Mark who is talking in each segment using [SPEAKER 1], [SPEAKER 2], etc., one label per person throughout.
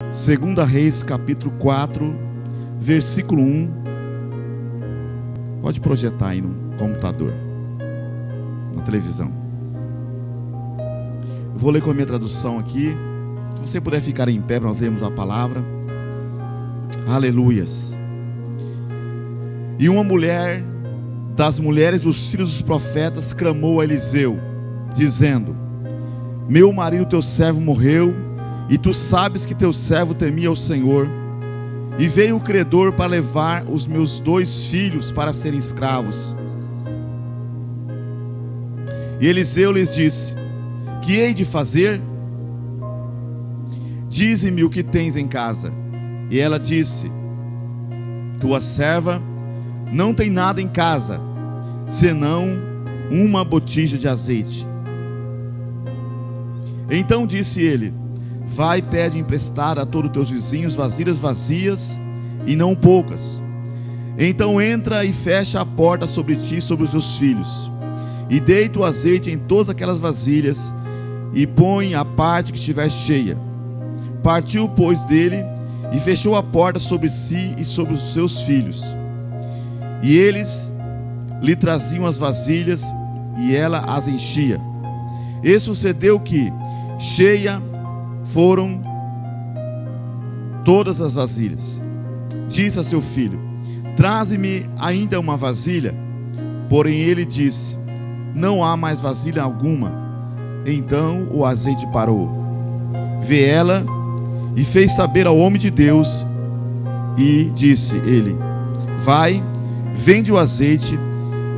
[SPEAKER 1] Segunda Reis, capítulo 4, versículo 1. Pode projetar aí no computador, na televisão. Eu vou ler com a minha tradução aqui. Se você puder ficar em pé para nós lermos a palavra. Aleluias. E uma mulher das mulheres dos filhos dos profetas clamou a Eliseu, dizendo: meu marido teu servo morreu, e tu sabes que teu servo temia o Senhor. E veio o credor para levar os meus 2 filhos para serem escravos. E Eliseu lhes disse: que hei de fazer? Dize-me o que tens em casa. E ela disse: tua serva não tem nada em casa, senão uma botija de azeite. Então disse ele: vai, pede emprestado a todos os teus vizinhos vasilhas vazias, e não poucas. Então entra e fecha a porta sobre ti e sobre os teus filhos, e deita o azeite em todas aquelas vasilhas, e põe a parte que estiver cheia. Partiu, pois, dele, e fechou a porta sobre si e sobre os seus filhos. E eles lhe traziam as vasilhas, e ela as enchia. E sucedeu que, cheia foram todas as vasilhas. Disse a seu filho: traze-me ainda uma vasilha. Porém ele disse: não há mais vasilha alguma. Então o azeite parou. Vê ela e fez saber ao homem de Deus, e disse ele: vai, vende o azeite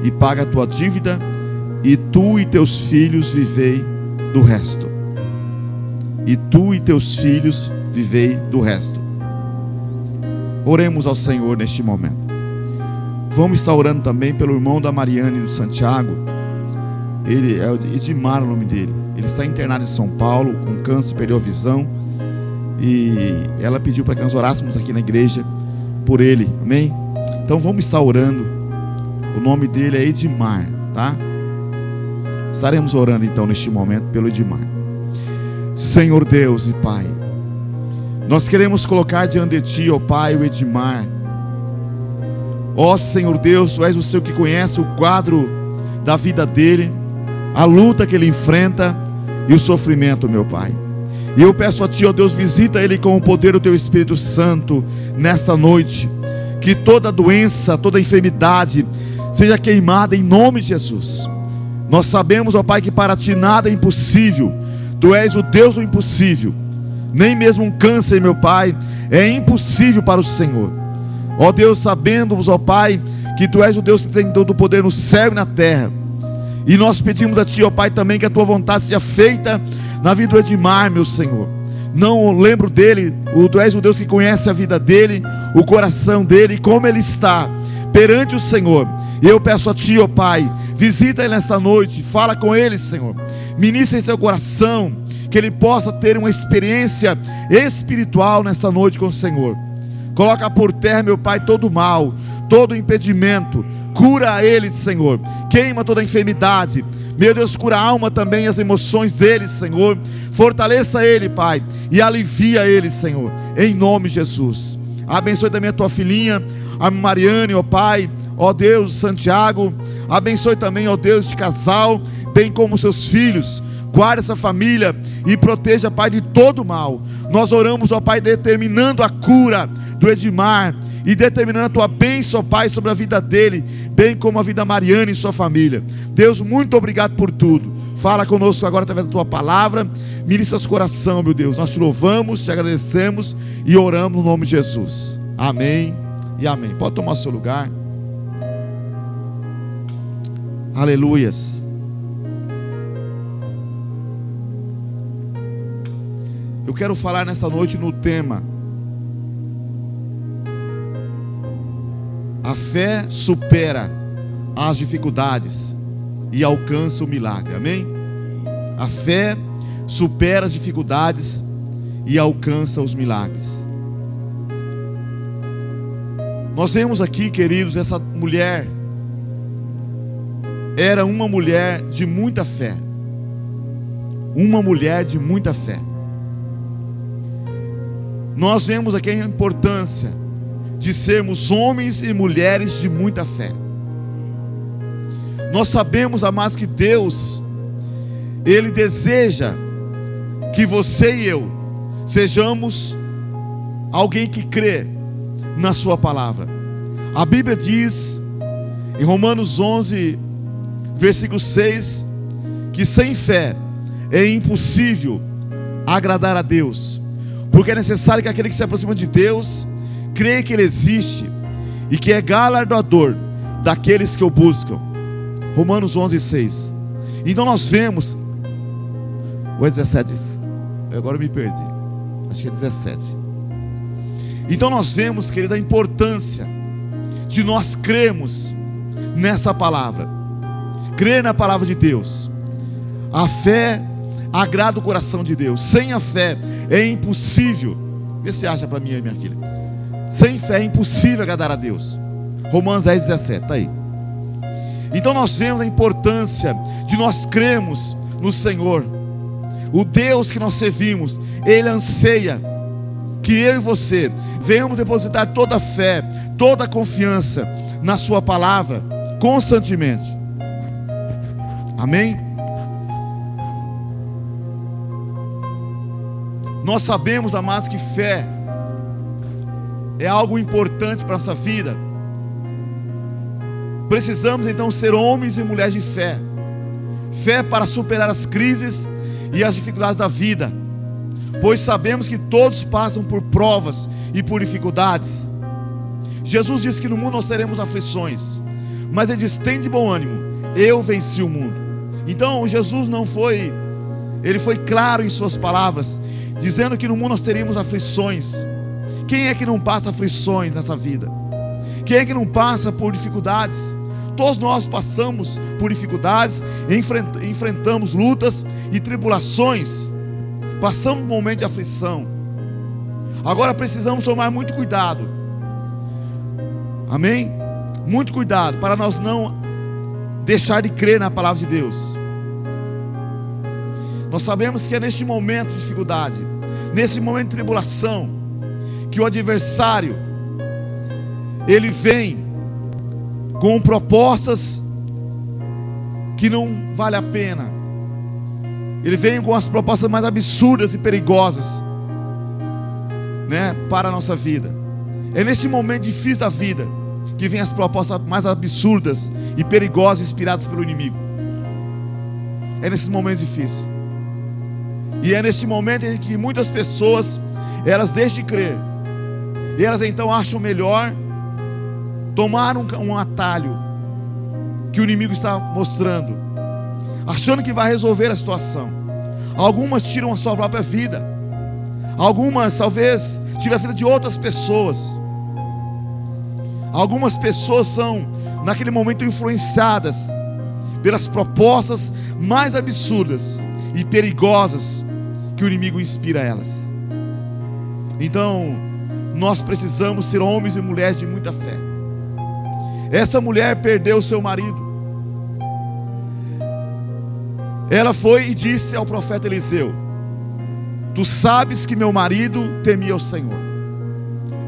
[SPEAKER 1] e paga a tua dívida, e tu e teus filhos vivei do resto. E tu e teus filhos vivei do resto. Oremos ao Senhor neste momento. Vamos estar orando também pelo irmão da Mariane de Santiago. Ele é o Edmar, o nome dele. Ele está internado em São Paulo com câncer, perdeu a visão. E ela pediu para que nós orássemos aqui na igreja por ele, amém? Então vamos estar orando. O nome dele é Edmar, tá? Estaremos orando então neste momento pelo Edmar. Senhor Deus e Pai, nós queremos colocar diante de Ti, ó Pai, o Edmar. Ó Senhor Deus, Tu és o Senhor que conhece o quadro da vida dele, a luta que ele enfrenta e o sofrimento, meu Pai. E eu peço a Ti, ó Deus, visita ele com o poder do Teu Espírito Santo nesta noite. Que toda doença, toda enfermidade seja queimada em nome de Jesus. Nós sabemos, ó Pai, que para Ti nada é impossível. Tu és o Deus do impossível. Nem mesmo um câncer, meu Pai, é impossível para o Senhor. Ó Deus, sabemos, ó Pai, que Tu és o Deus que tem todo o poder no céu e na terra. E nós pedimos a Ti, ó Pai, também que a Tua vontade seja feita na vida do Edmar, meu Senhor. Não lembro dele, Tu és o Deus que conhece a vida dele, o coração dele, como ele está perante o Senhor. E eu peço a Ti, ó Pai, visita ele nesta noite, fala com ele, Senhor. Ministra em seu coração, que ele possa ter uma experiência espiritual nesta noite com o Senhor. Coloca por terra, meu Pai, todo o mal, todo o impedimento. Cura ele, Senhor. Queima toda a enfermidade. Meu Deus, cura a alma também, as emoções dele, Senhor. Fortaleça ele, Pai, e alivia ele, Senhor, em nome de Jesus. Abençoe também a tua filhinha, a Mariane, ó Pai, ó Deus, Santiago. Abençoe também, ó Deus, de casal, bem como seus filhos. Guarda essa família e proteja, Pai, de todo mal. Nós oramos, ó Pai, determinando a cura do Edmar e determinando a Tua bênção, ó Pai, sobre a vida dele, bem como a vida da Mariane e sua família. Deus, muito obrigado por tudo. Fala conosco agora através da Tua palavra. Ministra nosso coração, meu Deus. Nós Te louvamos, Te agradecemos e oramos no nome de Jesus. Amém e amém. Pode tomar seu lugar. Aleluias. Eu quero falar nesta noite no tema: a fé supera as dificuldades e alcança o milagre. Amém? A fé supera as dificuldades e alcança os milagres. Nós vemos aqui, queridos, essa mulher era uma mulher de muita fé. Uma mulher de muita fé. nós vemos aqui a importância de sermos homens e mulheres de muita fé. Nós sabemos, amados, que Deus, Ele deseja que você e eu sejamos alguém que crê na sua palavra. A Bíblia diz em Romanos 11, versículo 6, que sem fé é impossível agradar a Deus, porque é necessário que aquele que se aproxima de Deus crê que Ele existe e que é galardoador daqueles que o buscam. Romanos 11, 6. Então nós vemos, ou é 17? Agora eu me perdi, acho que é 17. Então nós vemos, querido, a importância de nós crermos nessa palavra, crer na palavra de Deus. A fé agrada o coração de Deus. Sem a fé é impossível. Vê se acha para mim aí, minha filha. Sem fé é impossível agradar a Deus. Romanos 10, 17, está aí. Então nós vemos a importância de nós crermos no Senhor. O Deus que nós servimos, Ele anseia que eu e você venhamos depositar toda a fé, toda a confiança na sua palavra, constantemente. Amém? Nós sabemos, amados, que fé é algo importante para a nossa vida. Precisamos então ser homens e mulheres de fé. Fé para superar as crises e as dificuldades da vida, pois sabemos que todos passam por provas e por dificuldades. Jesus disse que no mundo nós teremos aflições, mas Ele diz: tem de bom ânimo, eu venci o mundo. Então Jesus Ele foi claro em suas palavras, dizendo que no mundo nós teríamos aflições. Quem é que não passa aflições nessa vida? Quem é que não passa por dificuldades? Todos nós passamos por dificuldades, enfrentamos lutas e tribulações, passamos um momento de aflição. Agora precisamos tomar muito cuidado, amém? Muito cuidado para nós não deixar de crer na palavra de Deus. Nós sabemos que é neste momento de dificuldade, nesse momento de tribulação, que o adversário, ele vem com propostas que não vale a pena. Ele vem com as propostas mais absurdas e perigosas, né, para a nossa vida. É neste momento difícil da vida que vem as propostas mais absurdas e perigosas, inspiradas pelo inimigo. É nesse momento difícil. E é neste momento em que muitas pessoas, elas deixam de crer, e elas então acham melhor tomar um atalho que o inimigo está mostrando, achando que vai resolver a situação. Algumas tiram a sua própria vida, algumas talvez tiram a vida de outras pessoas. Algumas pessoas são naquele momento influenciadas pelas propostas mais absurdas e perigosas que o inimigo inspira a elas. Então nós precisamos ser homens e mulheres de muita fé. Essa mulher perdeu seu marido. Ela foi e disse ao profeta Eliseu: tu sabes que meu marido temia o Senhor.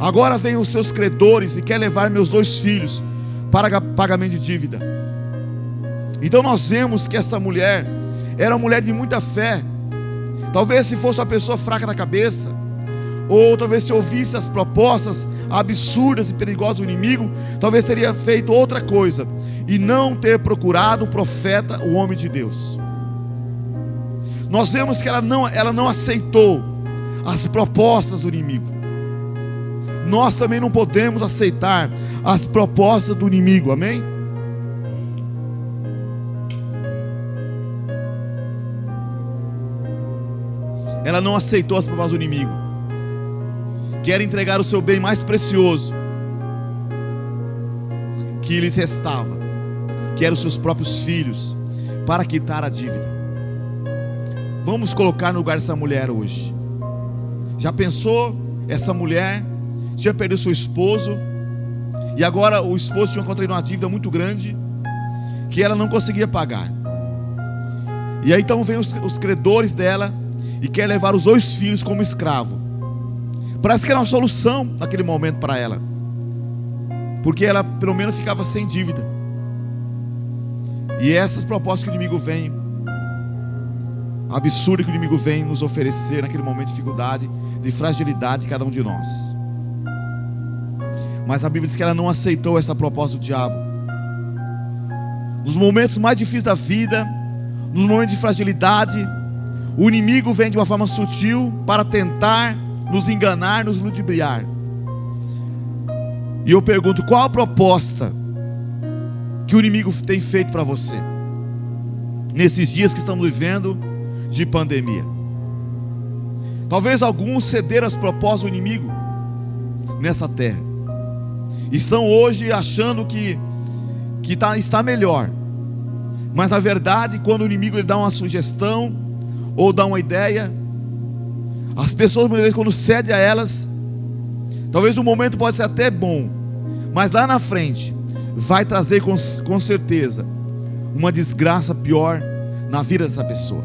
[SPEAKER 1] Agora vêm os seus credores e quer levar meus 2 filhos para pagamento de dívida. Então nós vemos que essa mulher era uma mulher de muita fé. Talvez se fosse uma pessoa fraca na cabeça, ou talvez se ouvisse as propostas absurdas e perigosas do inimigo, talvez teria feito outra coisa, e não ter procurado o profeta, o homem de Deus. Nós vemos que ela não aceitou as propostas do inimigo. Nós também não podemos aceitar as propostas do inimigo, amém? Ela não aceitou as propostas do inimigo, que era entregar o seu bem mais precioso que lhes restava, que eram os seus próprios filhos, para quitar a dívida. Vamos colocar no lugar dessa mulher hoje. Já pensou? Essa mulher tinha perdido seu esposo, e agora o esposo tinha contraído uma dívida muito grande, que ela não conseguia pagar. E aí então vem os credores dela, e quer levar os 2 filhos como escravo, Parece que era uma solução naquele momento para ela, porque ela pelo menos ficava sem dívida. E essas propostas que o inimigo vem, absurdo que o inimigo vem nos oferecer naquele momento de dificuldade, de fragilidade de cada um de nós. Mas a Bíblia diz que ela não aceitou essa proposta do diabo. Nos momentos mais difíceis da vida, nos momentos de fragilidade, o inimigo vem de uma forma sutil para tentar nos enganar, nos ludibriar. E eu pergunto, qual a proposta que o inimigo tem feito para você nesses dias que estamos vivendo de pandemia? Talvez alguns cederam as propostas do inimigo nessa terra, estão hoje achando que está melhor, mas na verdade, quando o inimigo ele dá uma sugestão ou dá uma ideia, as pessoas muitas vezes, quando cedem a elas, talvez no momento pode ser até bom, mas lá na frente vai trazer com certeza uma desgraça pior na vida dessa pessoa.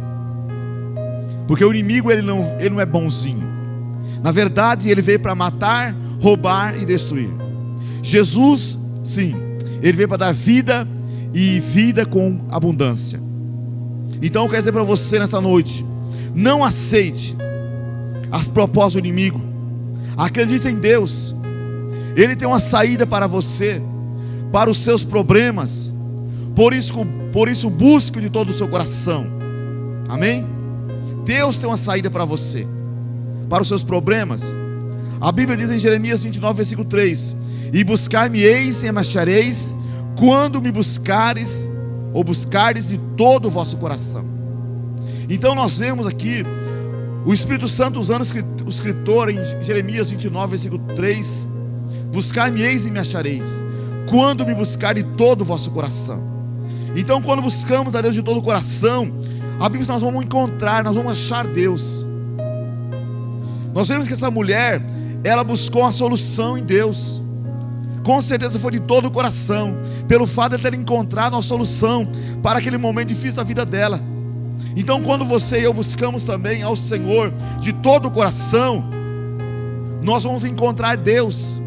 [SPEAKER 1] Porque o inimigo ele não é bonzinho. Na verdade, ele veio para matar, roubar e destruir. Jesus, sim, ele veio para dar vida e vida com abundância. Então eu quero dizer para você nessa noite, não aceite as propostas do inimigo. Acredite em Deus. Ele tem uma saída para você, para os seus problemas. Por isso busque de todo o seu coração. Amém? Deus tem uma saída para você, para os seus problemas. A Bíblia diz em Jeremias 29, versículo 3: e buscar-me-eis e me achareis, quando me buscares, ou buscares de todo o vosso coração. Então nós vemos aqui o Espírito Santo usando o escritor em Jeremias 29, versículo 3: buscar-me-eis e me achareis, quando me buscar de todo o vosso coração. Então quando buscamos a Deus de todo o coração, a Bíblia diz que nós vamos encontrar, nós vamos achar Deus. Nós vemos que essa mulher, ela buscou uma solução em Deus. Com certeza foi de todo o coração, pelo fato de ter encontrado uma solução para aquele momento difícil da vida dela. Então quando você e eu buscamos também ao Senhor de todo o coração, nós vamos encontrar Deus.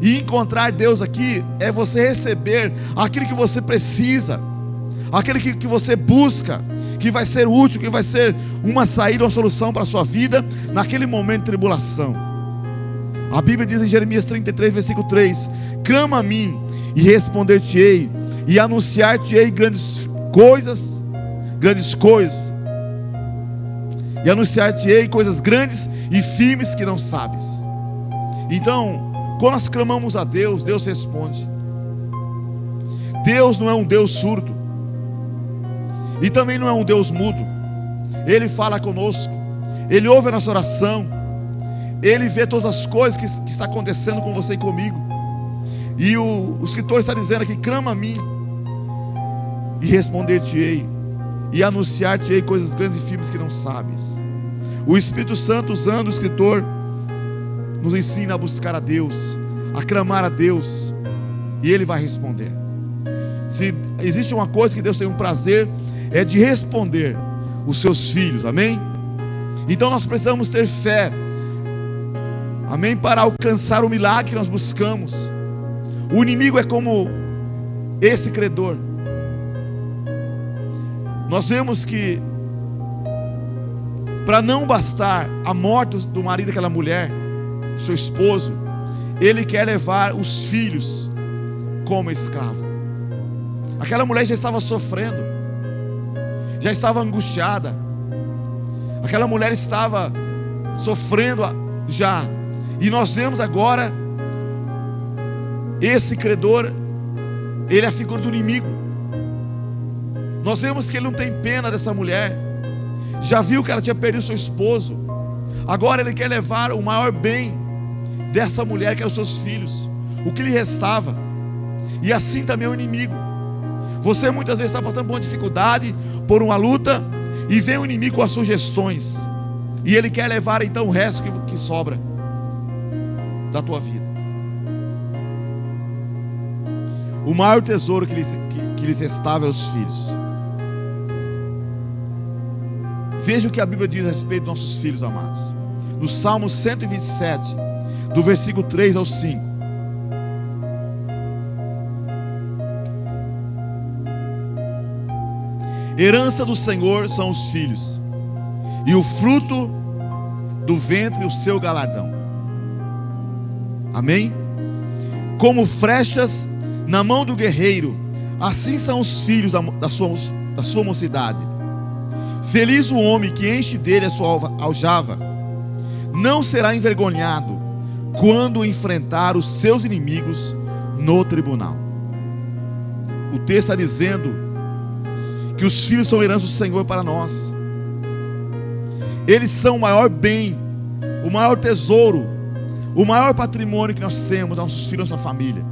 [SPEAKER 1] E encontrar Deus aqui é você receber aquilo que você precisa, aquilo que você busca, que vai ser útil, que vai ser uma saída, uma solução para a sua vida naquele momento de tribulação. A Bíblia diz em Jeremias 33, versículo 3: clama a mim e responder-te-ei, e anunciar-te-ei grandes coisas, e anunciar-te-ei coisas grandes e firmes que não sabes. Então, quando nós clamamos a Deus, Deus responde. Deus não é um Deus surdo, e também não é um Deus mudo. Ele fala conosco, Ele ouve a nossa oração, Ele vê todas as coisas que está acontecendo com você e comigo. E o escritor está dizendo aqui: clama a mim e responder-te-ei, e anunciar-te-ei coisas grandes e firmes que não sabes. O Espírito Santo, usando o escritor, nos ensina a buscar a Deus, a clamar a Deus, e Ele vai responder. Se existe uma coisa que Deus tem um prazer, é de responder os seus filhos, amém? Então nós precisamos ter fé, amém, para alcançar o milagre que nós buscamos. O inimigo é como esse credor. Nós vemos que, para não bastar a morte do marido daquela mulher, seu esposo, ele quer levar os filhos como escravo. Aquela mulher já estava sofrendo, já estava angustiada, aquela mulher estava sofrendo já. E nós vemos agora esse credor, ele é a figura do inimigo. Nós vemos que ele não tem pena dessa mulher, já viu que ela tinha perdido seu esposo, agora ele quer levar o maior bem dessa mulher, que eram os seus filhos, o que lhe restava. E assim também é o inimigo. Você muitas vezes está passando por uma dificuldade, por uma luta, e vem o inimigo com as sugestões, e ele quer levar então o resto que sobra da tua vida. O maior tesouro que lhes restava eram os filhos. Veja o que a Bíblia diz a respeito dos nossos filhos amados. no Salmo 127, do versículo 3 ao 5. Herança do Senhor são os filhos, e o fruto do ventre o seu galardão. Amém? Como flechas na mão do guerreiro, assim são os filhos da sua mocidade. Feliz o homem que enche dele a sua aljava, não será envergonhado quando enfrentar os seus inimigos no tribunal. O texto está dizendo que os filhos são herança do Senhor para nós. Eles são o maior bem, o maior tesouro, o maior patrimônio que nós temos, nossos filhos, nossa família.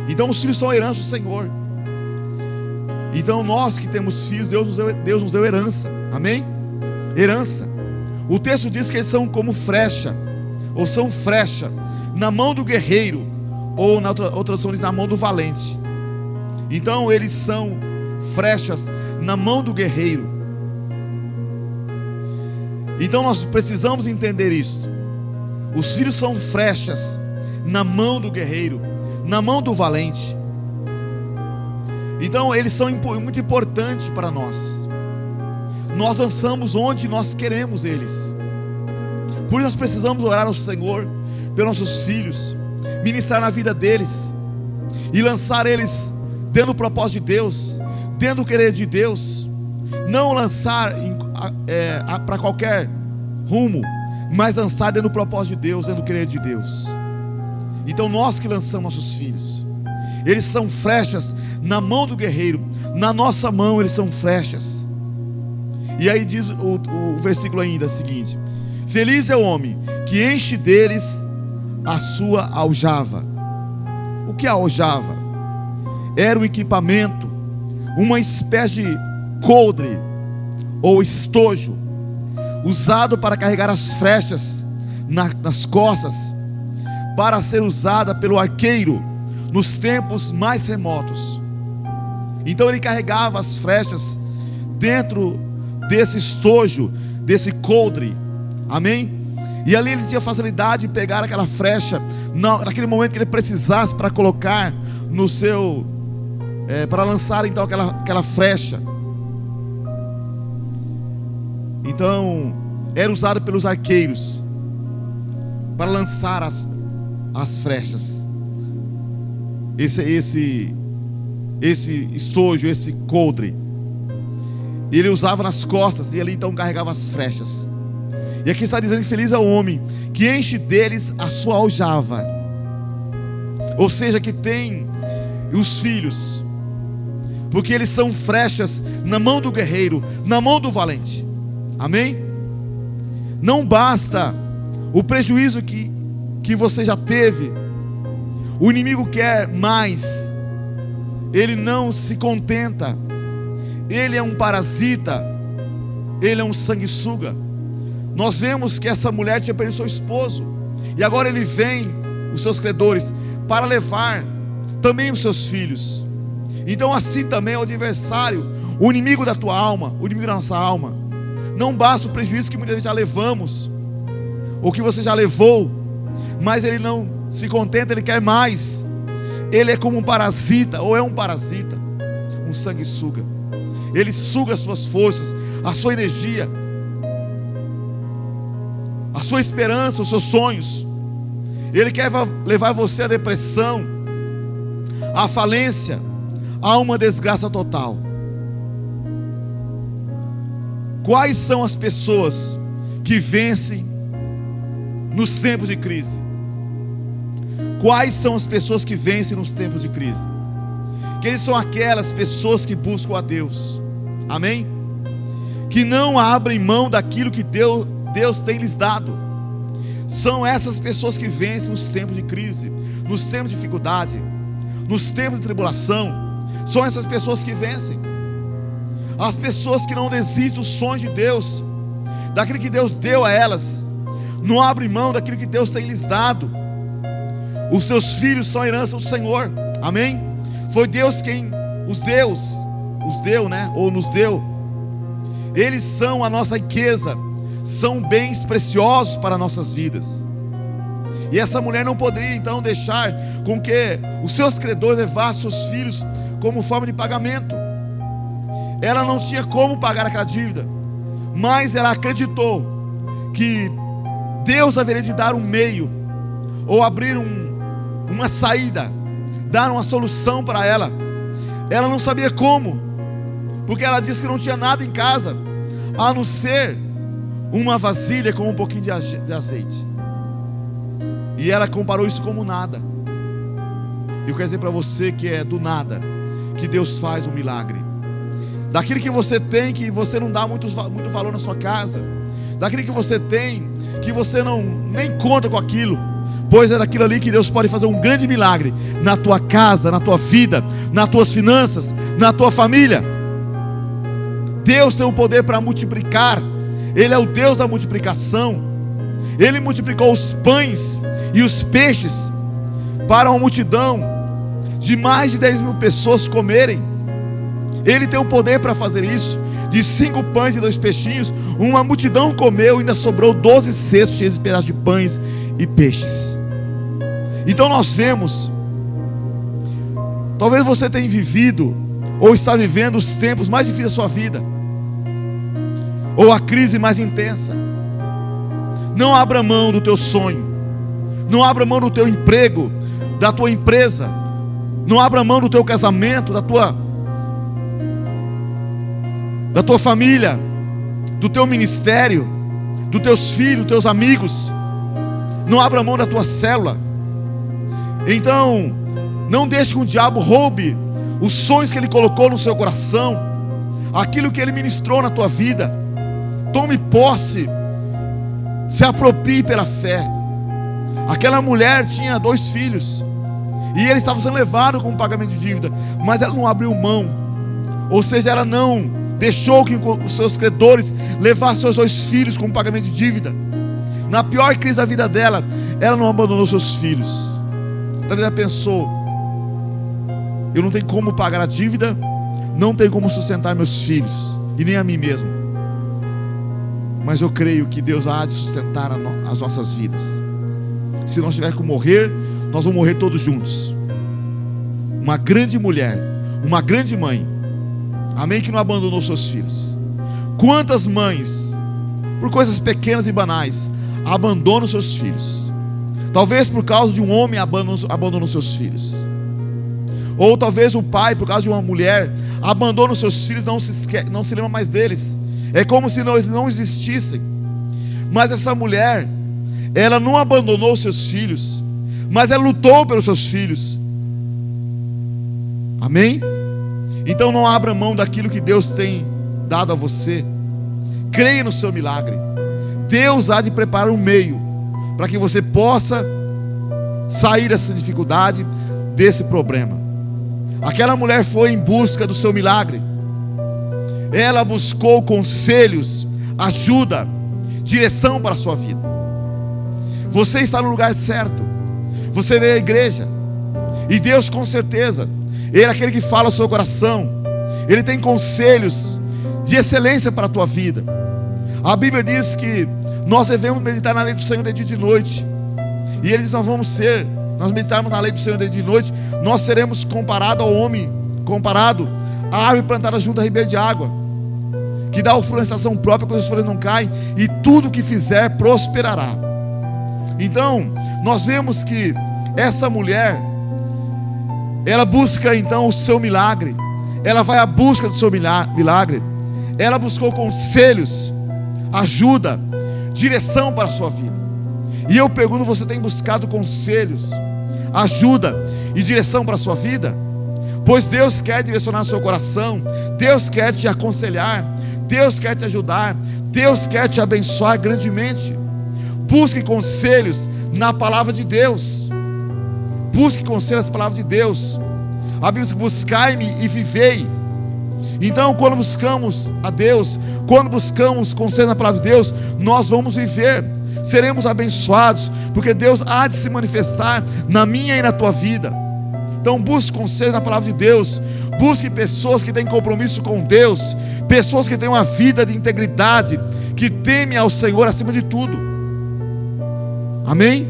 [SPEAKER 1] Então os filhos são a herança do Senhor. Então nós que temos filhos, Deus nos deu herança. Amém? Herança. O texto diz que eles são como flecha, ou são flecha na mão do guerreiro, ou na outra tradução diz na mão do valente. Então eles são flechas na mão do guerreiro. Então nós precisamos entender isto. Os filhos são flechas na mão do guerreiro, na mão do valente. Então eles são muito importantes para nós. Nós lançamos onde nós queremos eles. Por isso nós precisamos orar ao Senhor pelos nossos filhos, ministrar na vida deles e lançar eles dentro do propósito de Deus, dentro do querer de Deus. Não lançar para qualquer rumo, mas lançar dentro do propósito de Deus, dentro do querer de Deus. Então nós que lançamos nossos filhos, eles são flechas na mão do guerreiro, na nossa mão eles são flechas. E aí diz o versículo ainda seguinte: feliz é o homem que enche deles a sua aljava. O que é a aljava? Era um equipamento, uma espécie de coldre ou estojo, usado para carregar as flechas nas costas, para ser usada pelo arqueiro nos tempos mais remotos. Então ele carregava as flechas dentro desse estojo, desse coldre. Amém? E ali ele tinha facilidade de pegar aquela flecha naquele momento que ele precisasse, para colocar no seu para lançar então aquela flecha. Então era usado pelos arqueiros para lançar as flechas. Esse estojo, esse coldre, ele usava nas costas, e ali então carregava as flechas. E aqui está dizendo que feliz é o homem que enche deles a sua aljava. Ou seja, que tem os filhos, porque eles são flechas na mão do guerreiro, na mão do valente. Amém? Não basta o prejuízo que você já teve. O inimigo quer mais. Ele não se contenta. Ele é um parasita. Ele é um sanguessuga. Nós vemos que essa mulher tinha perdido seu esposo, e agora ele vem, os seus credores, para levar também os seus filhos. Então assim também é o adversário, o inimigo da tua alma, o inimigo da nossa alma. Não basta o prejuízo que muitas vezes já levamos, ou que você já levou, mas ele não se contenta, ele quer mais. Ele é como um parasita, ou é um parasita, um sanguessuga. Ele suga as suas forças, a sua energia, a sua esperança, os seus sonhos. Ele quer levar você à depressão, à falência, a uma desgraça total. Quais são as pessoas que vencem nos tempos de crise? Quais são as pessoas que vencem nos tempos de crise? Que eles são aquelas pessoas que buscam a Deus. Amém? Que não abrem mão daquilo que Deus tem lhes dado. São essas pessoas que vencem nos tempos de crise, nos tempos de dificuldade, nos tempos de tribulação. São essas pessoas que vencem. As pessoas que não desistem dos sonhos de Deus, daquilo que Deus deu a elas, não abrem mão daquilo que Deus tem lhes dado. Os teus filhos são a herança do Senhor. Amém? Foi Deus quem os deu, né? Ou nos deu. Eles são a nossa riqueza, são bens preciosos para nossas vidas. E essa mulher não poderia então deixar com que os seus credores levassem seus filhos como forma de pagamento. Ela não tinha como pagar aquela dívida, mas ela acreditou que Deus haveria de dar um meio, ou abrir uma saída, dar uma solução para ela. Ela não sabia como, porque ela disse que não tinha nada em casa, a não ser uma vasilha com um pouquinho de azeite. E ela comparou isso como nada. Eu quero dizer para você que é do nada que Deus faz um milagre. Daquilo que você tem, que você não dá muito valor na sua casa, daquilo que você tem, que você nem conta com aquilo, pois é daquilo ali que Deus pode fazer um grande milagre na tua casa, na tua vida, nas tuas finanças, na tua família. Deus tem o poder para multiplicar. Ele é o Deus da multiplicação. Ele multiplicou os pães e os peixes para uma multidão de mais de 10 mil pessoas comerem. Ele tem o poder para fazer isso. De 5 pães e 2 peixinhos, uma multidão comeu e ainda sobrou 12 cestos cheios de pedaços de pães e peixes. Então nós vemos, talvez você tenha vivido ou está vivendo os tempos mais difíceis da sua vida, ou a crise mais intensa. Não abra mão do teu sonho, não abra mão do teu emprego, da tua empresa, não abra mão do teu casamento, da tua família, do teu ministério, dos teus filhos, dos teus amigos. Não abra mão da tua célula. Então, não deixe que o diabo roube os sonhos que ele colocou no seu coração, aquilo que ele ministrou na tua vida. Tome posse, se aproprie pela fé. Aquela mulher tinha 2 filhos e ele estava sendo levado com um pagamento de dívida, mas ela não abriu mão, ou seja, ela não deixou que os seus credores levassem seus 2 filhos com um pagamento de dívida. Na pior crise da vida dela, ela não abandonou seus filhos. Talvez ela pensou: eu não tenho como pagar a dívida, não tenho como sustentar meus filhos e nem a mim mesmo, mas eu creio que Deus há de sustentar as nossas vidas. Se nós tivermos que morrer, nós vamos morrer todos juntos. Uma grande mulher, uma grande mãe, amém, que não abandonou seus filhos. Quantas mães, por coisas pequenas e banais, abandonam seus filhos? Talvez por causa de um homem abandona seus filhos, ou talvez o pai, por causa de uma mulher, abandona os seus filhos, não se lembra mais deles. É como se eles não existissem. Mas essa mulher, ela não abandonou seus filhos, mas ela lutou pelos seus filhos. Amém? Então não abra mão daquilo que Deus tem dado a você. Creia no seu milagre. Deus há de preparar um meio para que você possa sair dessa dificuldade, desse problema. Aquela mulher foi em busca do seu milagre. Ela buscou conselhos, ajuda, direção para a sua vida. Você está no lugar certo. Você veio à igreja, e Deus com certeza, Ele é aquele que fala ao seu coração. Ele tem conselhos de excelência para a tua vida. A Bíblia diz que nós devemos meditar na lei do Senhor de dia e de noite. E Ele diz: nós meditarmos na lei do Senhor de dia e de noite, nós seremos comparados ao homem, comparado à árvore plantada junto à ribeira de água, que dá o fruto na estação própria, quando as folhas não caem, e tudo que fizer prosperará. Então, nós vemos que essa mulher, ela busca então o seu milagre. Ela vai à busca do seu milagre. Ela buscou conselhos, ajuda, direção para a sua vida. E eu pergunto: você tem buscado conselhos, ajuda e direção para a sua vida? Pois Deus quer direcionar o seu coração. Deus quer te aconselhar. Deus quer te ajudar. Deus quer te abençoar grandemente. Busque conselhos na palavra de Deus. Busque conselhos na palavra de Deus. A Bíblia diz: buscai-me e vivei. Então, quando buscamos a Deus, quando buscamos conselho na palavra de Deus, nós vamos viver, seremos abençoados, porque Deus há de se manifestar na minha e na tua vida. Então busque conselhos na palavra de Deus. Busque pessoas que têm compromisso com Deus, pessoas que têm uma vida de integridade, que temem ao Senhor acima de tudo. Amém?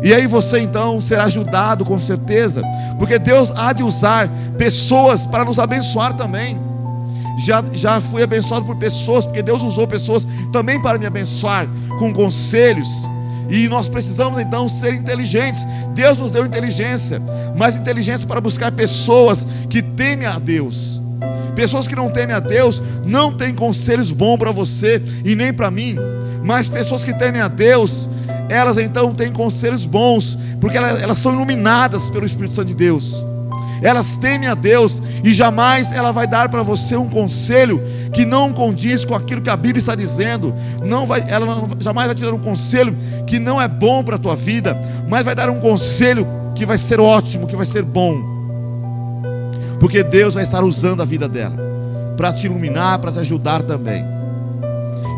[SPEAKER 1] E aí você então será ajudado com certeza, porque Deus há de usar pessoas para nos abençoar também. Já fui abençoado por pessoas, porque Deus usou pessoas também para me abençoar com conselhos. E nós precisamos então ser inteligentes. Deus nos deu inteligência, mas inteligência para buscar pessoas que temem a Deus. Pessoas que não temem a Deus não têm conselhos bons para você e nem para mim. Mas pessoas que temem a Deus, elas então têm conselhos bons, porque elas são iluminadas pelo Espírito Santo de Deus. Elas temem a Deus, e jamais ela vai dar para você um conselho que não condiz com aquilo que a Bíblia está dizendo. Jamais vai te dar um conselho que não é bom para a tua vida, mas vai dar um conselho que vai ser ótimo, que vai ser bom, porque Deus vai estar usando a vida dela para te iluminar, para te ajudar também.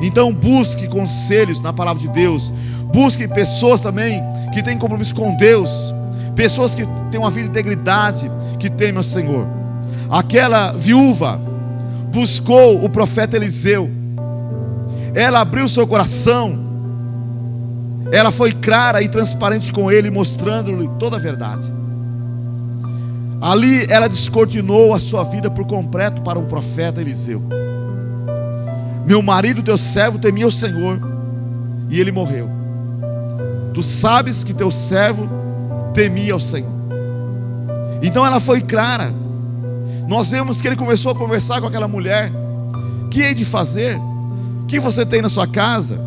[SPEAKER 1] Então busque conselhos na palavra de Deus. Busque pessoas também que têm compromisso com Deus, pessoas que têm uma vida de integridade, que temem ao Senhor. Aquela viúva buscou o profeta Eliseu. Ela abriu seu coração. Ela foi clara e transparente com ele, mostrando-lhe toda a verdade. Ali ela descortinou a sua vida por completo para o profeta Eliseu. Meu marido, teu servo, temia o Senhor, e ele morreu. Tu sabes que teu servo temia o Senhor. Então ela foi clara. Nós vemos que ele começou a conversar com aquela mulher. Que hei de fazer? O que você tem na sua casa?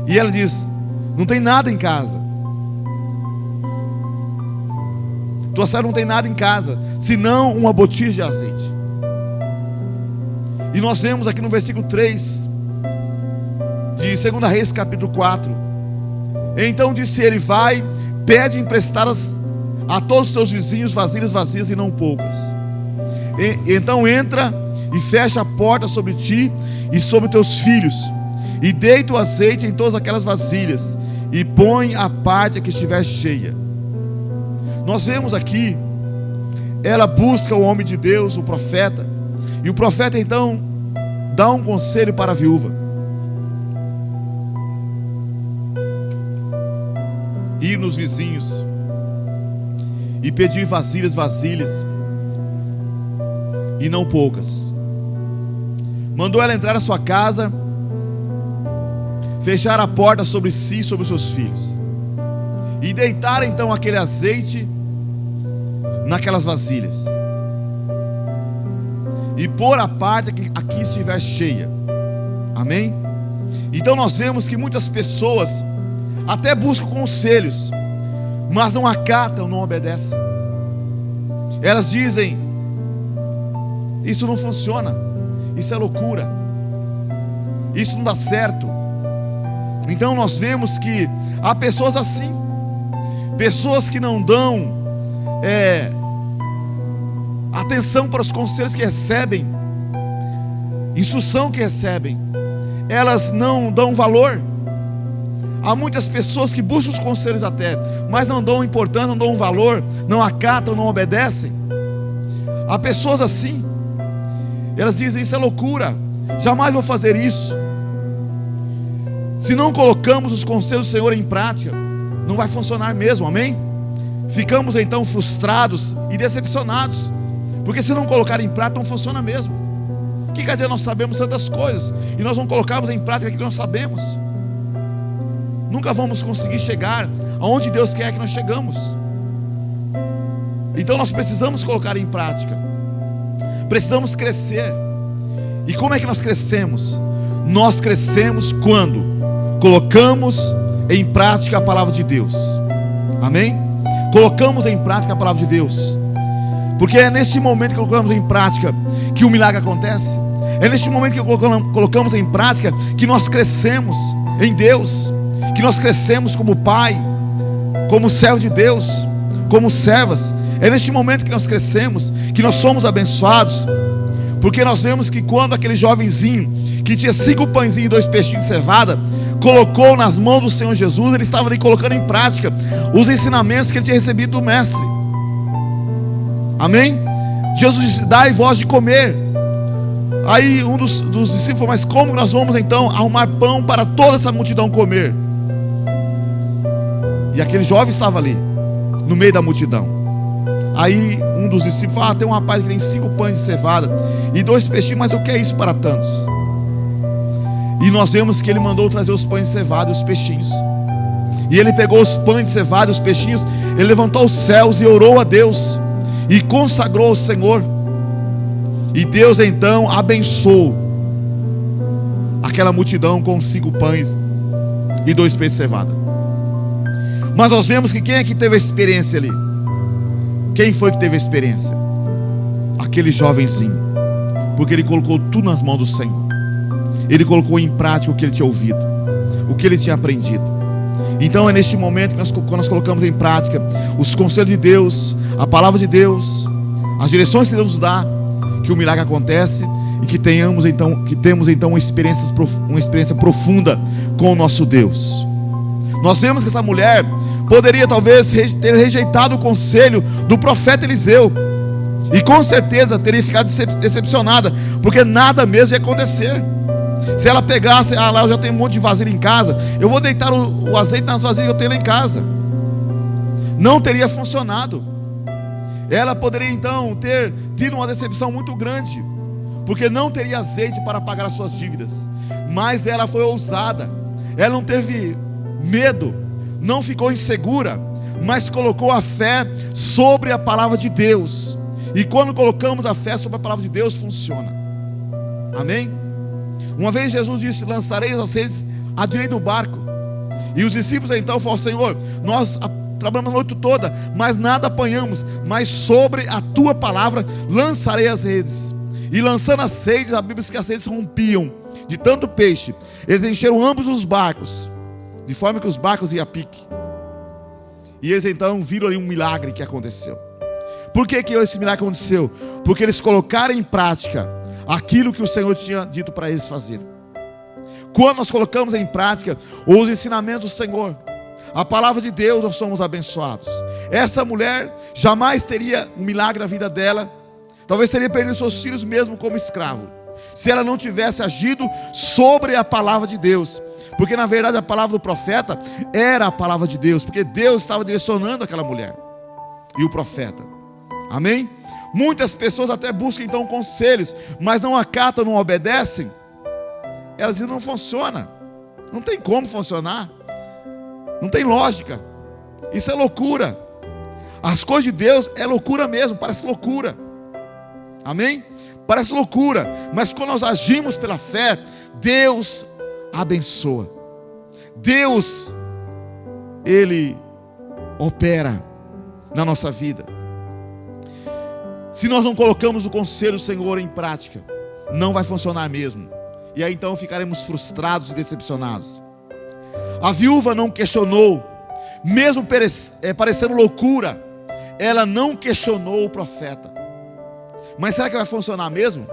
[SPEAKER 1] E ela diz: não tem nada em casa. Tua serva não tem nada em casa, senão uma botija de azeite. E nós vemos aqui no versículo 3 de 2 Reis capítulo 4. Então disse ele: vai, pede emprestadas a todos os teus vizinhos vasilhas vazias e não poucas. Então entra e fecha a porta sobre ti e sobre teus filhos, e deita o azeite em todas aquelas vasilhas, e põe a parte que estiver cheia. Nós vemos aqui, ela busca o homem de Deus, o profeta, e o profeta então dá um conselho para a viúva: ir nos vizinhos e pedir vasilhas e não poucas. Mandou ela entrar na sua casa, fechar a porta sobre si e sobre os seus filhos, e deitar então aquele azeite naquelas vasilhas, e pôr a parte que aqui estiver cheia. Amém? Então nós vemos que muitas pessoas até buscam conselhos, mas não acatam, não obedecem. Elas dizem: isso não funciona, isso é loucura, isso não dá certo. Então nós vemos que há pessoas assim, pessoas que não dão atenção para os conselhos que recebem, instrução que recebem. Elas não dão valor. Há muitas pessoas que buscam os conselhos até, mas não dão importância, não dão valor, não acatam, não obedecem. Há pessoas assim, elas dizem: isso é loucura, jamais vou fazer isso. Se não colocamos os conselhos do Senhor em prática, não vai funcionar mesmo, amém? Ficamos então frustrados e decepcionados, porque se não colocar em prática, não funciona mesmo. O que quer dizer? Nós sabemos tantas coisas e nós não colocamos em prática aquilo que nós sabemos. Nunca vamos conseguir chegar aonde Deus quer que nós chegamos. Então nós precisamos colocar em prática, precisamos crescer. E como é que nós crescemos? Nós crescemos quando colocamos em prática a palavra de Deus. Amém? Colocamos em prática a palavra de Deus, porque é neste momento que colocamos em prática que o milagre acontece. É neste momento que colocamos em prática que nós crescemos em Deus, que nós crescemos como pai, como servo de Deus, como servas. É neste momento que nós crescemos, que nós somos abençoados, porque nós vemos que quando aquele jovenzinho que tinha 5 pãezinhos e 2 peixinhos de cevada colocou nas mãos do Senhor Jesus, ele estava ali colocando em prática os ensinamentos que ele tinha recebido do mestre. Amém? Jesus disse: dai vós de comer. Aí um dos discípulos falou: mas como nós vamos então arrumar pão para toda essa multidão comer? E aquele jovem estava ali, no meio da multidão. Aí um dos discípulos falou: tem um rapaz que tem 5 pães de cevada e 2 peixinhos, mas o que é isso para tantos? E nós vemos que ele mandou trazer os pães de cevada e os peixinhos. E ele pegou os pães de cevada e os peixinhos, ele levantou os céus e orou a Deus, e consagrou ao Senhor. E Deus então abençoou aquela multidão com 5 pães e 2 peixes de cevada. Mas nós vemos que quem é que teve a experiência ali? Quem foi que teve a experiência? Aquele jovenzinho. Porque ele colocou tudo nas mãos do Senhor. Ele colocou em prática o que ele tinha ouvido, o que ele tinha aprendido. Então é neste momento que quando nós colocamos em prática os conselhos de Deus, a palavra de Deus, as direções que Deus nos dá, que o milagre acontece e que temos então uma experiência profunda com o nosso Deus. Nós vemos que essa mulher poderia talvez ter rejeitado o conselho do profeta Eliseu, e com certeza teria ficado decepcionada, porque nada mesmo ia acontecer. Se ela pegasse: lá eu já tenho um monte de vasilha em casa, eu vou deitar o azeite nas vasilhas que eu tenho lá em casa. Não teria funcionado. Ela poderia então ter tido uma decepção muito grande, porque não teria azeite para pagar as suas dívidas. Mas ela foi ousada, ela não teve medo, não ficou insegura, mas colocou a fé sobre a palavra de Deus. E quando colocamos a fé sobre a palavra de Deus, funciona. Amém? Uma vez Jesus disse: lançareis as redes à direita do barco. E os discípulos então falaram: Senhor, nós trabalhamos a noite toda, mas nada apanhamos, mas sobre a tua palavra lançarei as redes. E lançando as redes, a Bíblia diz que as redes rompiam de tanto peixe. Eles encheram ambos os barcos, de forma que os barcos iam a pique. E eles então viram ali um milagre que aconteceu. Por que esse milagre aconteceu? Porque eles colocaram em prática aquilo que o Senhor tinha dito para eles fazer. Quando nós colocamos em prática os ensinamentos do Senhor, a palavra de Deus, nós somos abençoados. Essa mulher jamais teria um milagre na vida dela, talvez teria perdido seus filhos mesmo como escravo, se ela não tivesse agido sobre a palavra de Deus. Porque na verdade a palavra do profeta era a palavra de Deus, porque Deus estava direcionando aquela mulher e o profeta. Amém? Muitas pessoas até buscam então conselhos, mas não acatam, não obedecem. Elas dizem: não funciona, não tem como funcionar, não tem lógica, isso é loucura. As coisas de Deus é loucura mesmo, parece loucura. Amém? Parece loucura, mas quando nós agimos pela fé, Deus abençoa. Deus, Ele opera na nossa vida. Se nós não colocamos o conselho do Senhor em prática, não vai funcionar mesmo. E aí então ficaremos frustrados e decepcionados. A viúva não questionou, mesmo parecendo loucura, ela não questionou o profeta. Mas será que vai funcionar mesmo?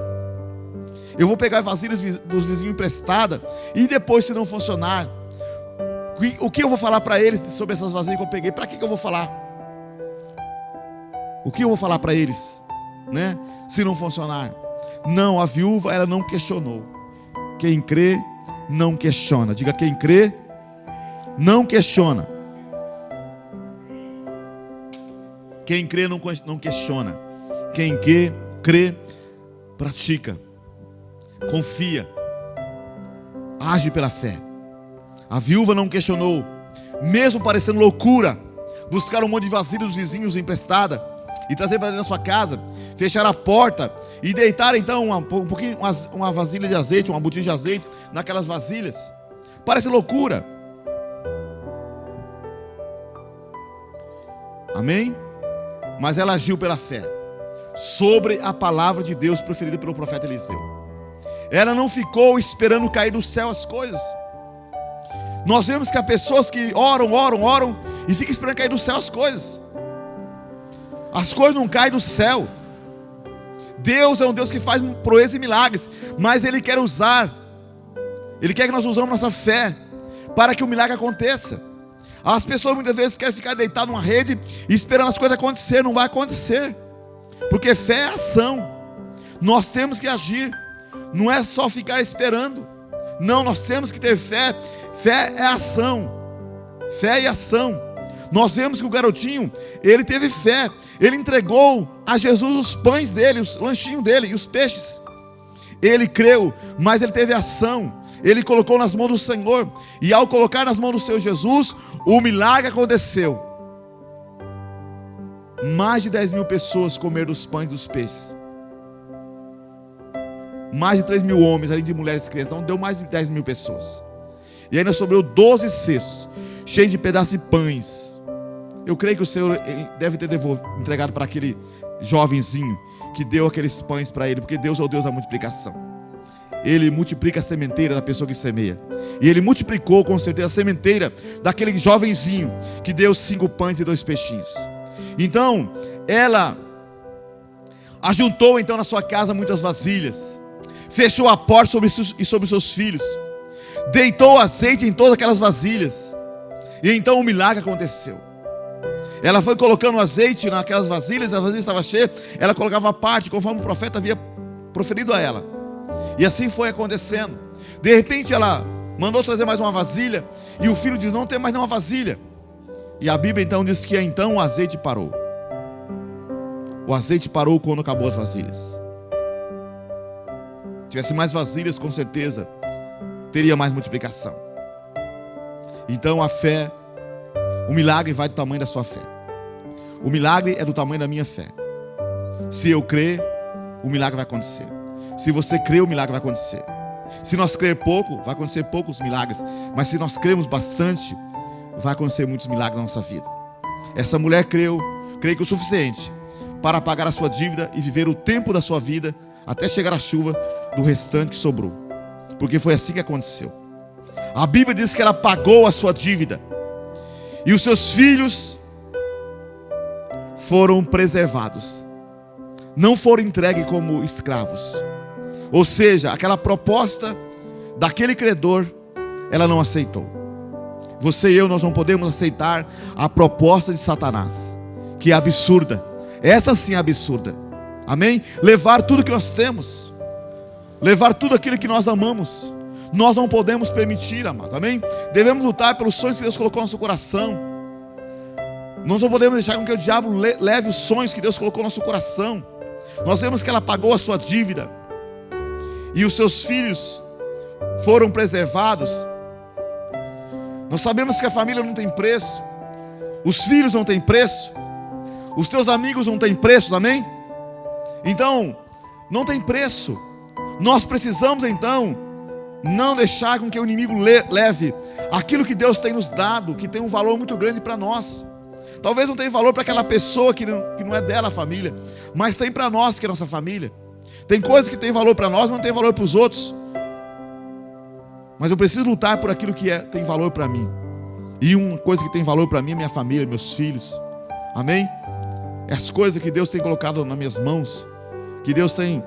[SPEAKER 1] Eu vou pegar vasilhas dos vizinhos emprestadas, e depois, se não funcionar, o que eu vou falar para eles sobre essas vasilhas que eu peguei? Para que eu vou falar? O que eu vou falar para eles, né? Se não funcionar? Não, a viúva, ela não questionou. Quem crê não questiona. Diga: quem crê não questiona. Quem crê não questiona. Quem crê pratica, confia, age pela fé. A viúva não questionou, mesmo parecendo loucura, buscar um monte de vasilha dos vizinhos emprestada e trazer para dentro da sua casa, fechar a porta e deitar então uma vasilha de azeite, uma botija de azeite naquelas vasilhas. Parece loucura. Amém? Mas ela agiu pela fé sobre a palavra de Deus proferida pelo profeta Eliseu. Ela não ficou esperando cair do céu as coisas. Nós vemos que há pessoas que oram e ficam esperando cair do céu as coisas. As coisas não caem do céu. Deus é um Deus que faz proezas e milagres, mas Ele quer usar, Ele quer que nós usamos nossa fé para que o milagre aconteça. As pessoas muitas vezes querem ficar deitadas numa rede e esperando as coisas acontecer. Não vai acontecer. Porque fé é ação. Nós temos que agir. Não é só ficar esperando. Não, nós temos que ter fé. Fé é ação. Fé e ação. Nós vemos que o garotinho, ele teve fé. Ele entregou a Jesus os pães dele, os lanchinhos dele e os peixes. Ele creu, mas ele teve ação. Ele colocou nas mãos do Senhor. E ao colocar nas mãos do Senhor Jesus, o milagre aconteceu. Mais de 10 mil pessoas comeram dos pães e dos peixes. Mais de 3 mil homens, além de mulheres e crianças. Então deu mais de 10 mil pessoas. E ainda sobrou 12 cestos, cheios de pedaços de pães. Eu creio que o Senhor deve ter entregado para aquele jovenzinho que deu aqueles pães para ele, porque Deus é o Deus da multiplicação. Ele multiplica a sementeira da pessoa que semeia. E ele multiplicou com certeza a sementeira daquele jovenzinho que deu 5 pães e 2 peixinhos. Então, ela ajuntou então na sua casa muitas vasilhas, fechou a porta sobre os seus filhos, deitou azeite em todas aquelas vasilhas, e então o milagre aconteceu. Ela foi colocando azeite naquelas vasilhas, a vasilha estava cheia, ela colocava a parte, conforme o profeta havia proferido a ela. E assim foi acontecendo. De repente ela mandou trazer mais uma vasilha, e o filho diz: não tem mais nenhuma vasilha. E a Bíblia então diz que então o azeite parou. O azeite parou quando acabou as vasilhas. Se tivesse mais vasilhas, com certeza teria mais multiplicação. Então a fé, o milagre vai do tamanho da sua fé. O milagre é do tamanho da minha fé. Se eu crer, o milagre vai acontecer. Se você crer, o milagre vai acontecer. Se nós crer pouco, vai acontecer poucos milagres. Mas se nós cremos bastante, vai acontecer muitos milagres na nossa vida. Essa mulher creio que o suficiente para pagar a sua dívida e viver o tempo da sua vida até chegar a chuva do restante que sobrou. Porque foi assim que aconteceu. A Bíblia diz que ela pagou a sua dívida. E os seus filhos foram preservados. Não foram entregues como escravos. Ou seja, aquela proposta daquele credor, ela não aceitou. Você e eu, nós não podemos aceitar a proposta de Satanás, que é absurda. Essa sim é absurda. Amém? Levar tudo que nós temos, levar tudo aquilo que nós amamos, nós não podemos permitir, amados. Amém? Devemos lutar pelos sonhos que Deus colocou no nosso coração. Nós não podemos deixar com que o diabo leve os sonhos que Deus colocou no nosso coração. Nós vemos que ela pagou a sua dívida, e os seus filhos foram preservados. Nós sabemos que a família não tem preço, os filhos não têm preço, os teus amigos não têm preço, amém? Então, não tem preço. Nós precisamos então não deixar com que o inimigo leve aquilo que Deus tem nos dado, que tem um valor muito grande para nós. Talvez não tenha valor para aquela pessoa que não é dela a família, mas tem para nós que é nossa família. Tem coisas que tem valor para nós, mas não tem valor para os outros. Mas eu preciso lutar por aquilo que tem valor para mim. E uma coisa que tem valor para mim é minha família, meus filhos. Amém? É as coisas que Deus tem colocado nas minhas mãos, que Deus tem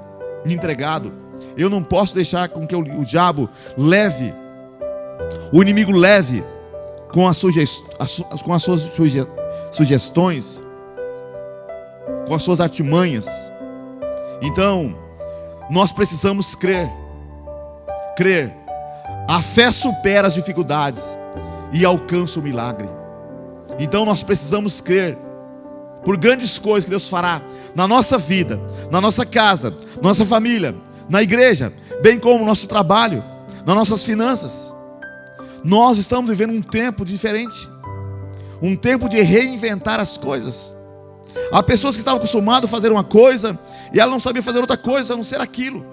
[SPEAKER 1] me entregado. Eu não posso deixar com que o diabo leve, o inimigo leve com as suas sugestões, com as suas artimanhas. Então, nós precisamos crer. A fé supera as dificuldades e alcança o milagre. Então nós precisamos crer por grandes coisas que Deus fará na nossa vida, na nossa casa, na nossa família, na igreja, bem como no nosso trabalho, nas nossas finanças. Nós estamos vivendo um tempo diferente, um tempo de reinventar as coisas. Há pessoas que estavam acostumadas a fazer uma coisa e ela não sabia fazer outra coisa a não ser aquilo.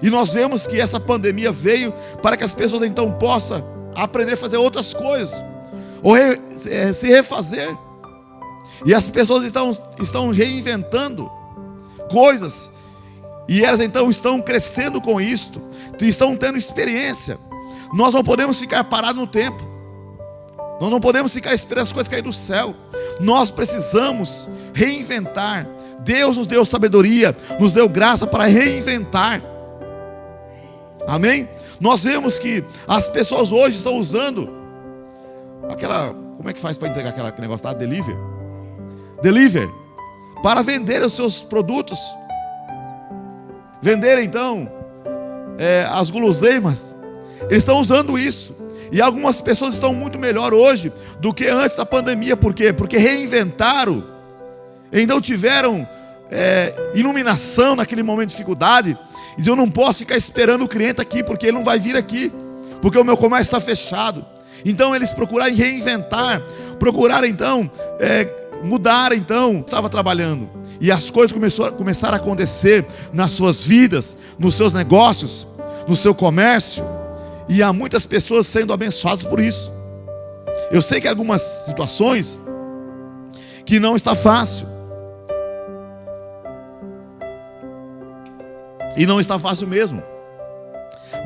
[SPEAKER 1] E nós vemos que essa pandemia veio para que as pessoas então possam aprender a fazer outras coisas, ou se refazer. E as pessoas estão reinventando coisas, e elas então estão crescendo com isto, estão tendo experiência. Nós não podemos ficar parados no tempo. Nós não podemos ficar esperando as coisas caírem do céu. Nós precisamos reinventar. Deus nos deu sabedoria, nos deu graça para reinventar. Amém? Nós vemos que as pessoas hoje estão usando como é que faz para entregar aquele negócio lá? Deliver. para vender os seus produtos, vender então as guloseimas. Eles estão usando isso, e algumas pessoas estão muito melhor hoje do que antes da pandemia. Por quê? Porque reinventaram, então tiveram iluminação naquele momento de dificuldade. E eu não posso ficar esperando o cliente aqui, porque ele não vai vir aqui, porque o meu comércio está fechado. Então eles procuraram reinventar, procuraram então mudar. Então estava trabalhando, e as coisas começaram a acontecer nas suas vidas, nos seus negócios, no seu comércio, e há muitas pessoas sendo abençoadas por isso. Eu sei que há algumas situações que não está fácil, e não está fácil mesmo,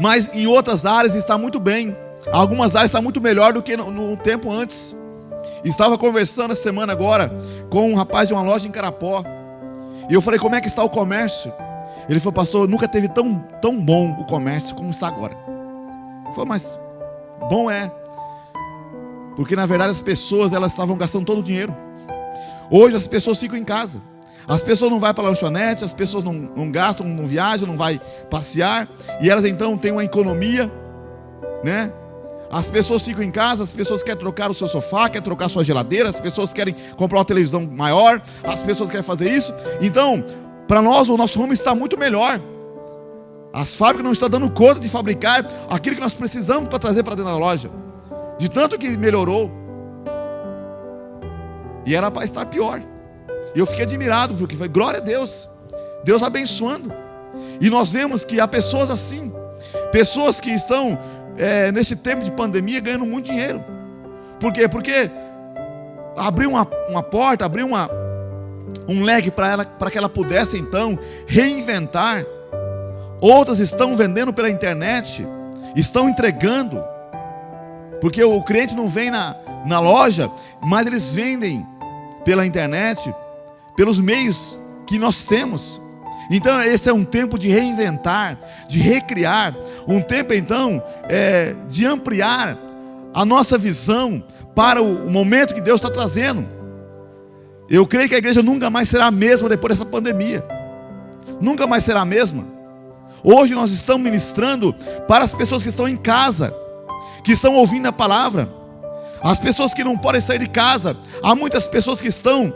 [SPEAKER 1] mas em outras áreas está muito bem. Algumas áreas está muito melhor do que no tempo antes. Estava conversando essa semana agora com um rapaz de uma loja em Carapó, e eu falei: como é que está o comércio? Ele falou: pastor, nunca teve tão bom o comércio como está agora. Eu falei: mas bom porque na verdade as pessoas, elas estavam gastando todo o dinheiro. Hoje as pessoas ficam em casa, as pessoas não vão para a lanchonete, as pessoas não gastam, não viajam, não vai passear, e elas então têm uma economia, né? As pessoas ficam em casa, as pessoas querem trocar o seu sofá, querem trocar a sua geladeira, as pessoas querem comprar uma televisão maior, as pessoas querem fazer isso. Então, para nós, o nosso rumo está muito melhor. As fábricas não estão dando conta de fabricar aquilo que nós precisamos para trazer para dentro da loja, de tanto que melhorou. E era para estar pior. E eu fiquei admirado, porque foi glória a Deus, Deus abençoando. E nós vemos que há pessoas assim, pessoas que estão nesse tempo de pandemia ganhando muito dinheiro. Por quê? Porque abriu uma porta, abriu um leque para que ela pudesse então reinventar. Outras estão vendendo pela internet, estão entregando, porque o cliente não vem na loja, mas eles vendem pela internet, pelos meios que nós temos. Então esse é um tempo de reinventar, de recriar, um tempo então de ampliar a nossa visão para o momento que Deus está trazendo. Eu creio que a igreja nunca mais será a mesma depois dessa pandemia, nunca mais será a mesma. Hoje nós estamos ministrando para as pessoas que estão em casa, que estão ouvindo a palavra, as pessoas que não podem sair de casa. Há muitas pessoas que estão